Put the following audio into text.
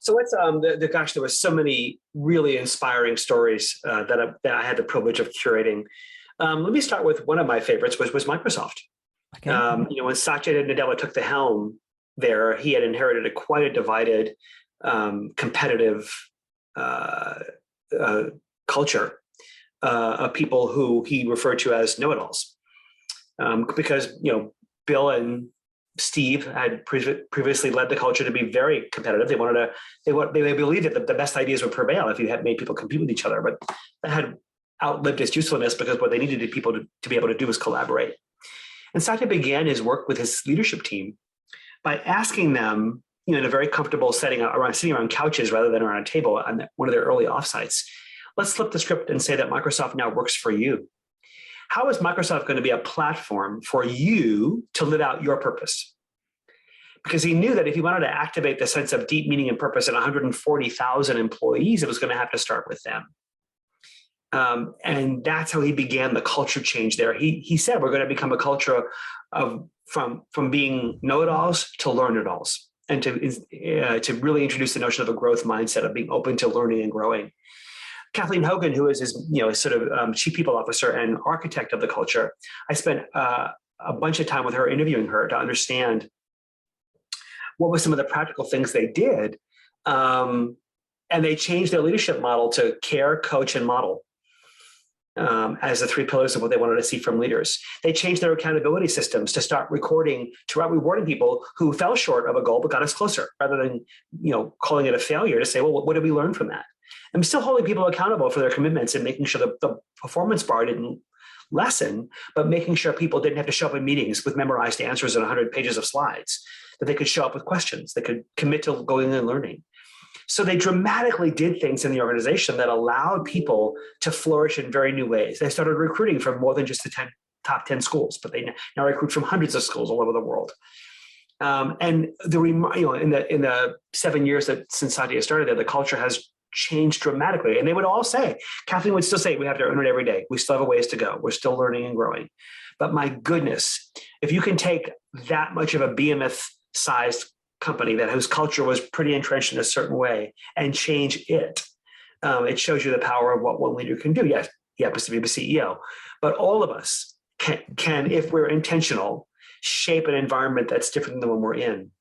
So what's gosh, there was so many really inspiring stories that I had the privilege of curating. Let me start with one of my favorites, which was Microsoft. Okay. When Satya Nadella took the helm there, he had inherited quite a divided, competitive uh, uh, culture of people who he referred to as know-it-alls, because Bill and Steve had previously led the culture to be very competitive. They wanted to, they believed that the best ideas would prevail if you had made people compete with each other, but that had outlived its usefulness because what they needed people to be able to do was collaborate. And Satya began his work with his leadership team by asking them, in a very comfortable setting sitting around couches rather than around a table on one of their early offsites, let's flip the script and say that Microsoft now works for you. How is Microsoft going to be a platform for you to live out your purpose? Because he knew that if he wanted to activate the sense of deep meaning and purpose in 140,000 employees, it was going to have to start with them. And that's how he began the culture change there. He said, we're going to become a culture of from being know-it-alls to learn-it-alls, and to really introduce the notion of a growth mindset of being open to learning and growing. Kathleen Hogan, who is his sort of chief people officer and architect of the culture, I spent a bunch of time with her interviewing her to understand what were some of the practical things they did. And they changed their leadership model to care, coach, and model as the three pillars of what they wanted to see from leaders. They changed their accountability systems to start rewarding people who fell short of a goal but got us closer, rather than calling it a failure, to say, well, what did we learn from that? I'm still holding people accountable for their commitments and making sure that the performance bar didn't lessen, but making sure people didn't have to show up in meetings with memorized answers and 100 pages of slides, that they could show up with questions, they could commit to going and learning. So they dramatically did things in the organization that allowed people to flourish in very new ways. They started recruiting from more than just the top 10 schools, but they now recruit from hundreds of schools all over the world. And in the 7 years since Satya started there, the culture has changed dramatically. And they would all say, Kathleen would still say, we have to earn it every day. We still have a ways to go. We're still learning and growing. But my goodness, if you can take that much of a behemoth-sized company whose culture was pretty entrenched in a certain way and change it, it shows you the power of what one leader can do. Yes, he happens to be the CEO, but all of us can, if we're intentional, shape an environment that's different than the one we're in.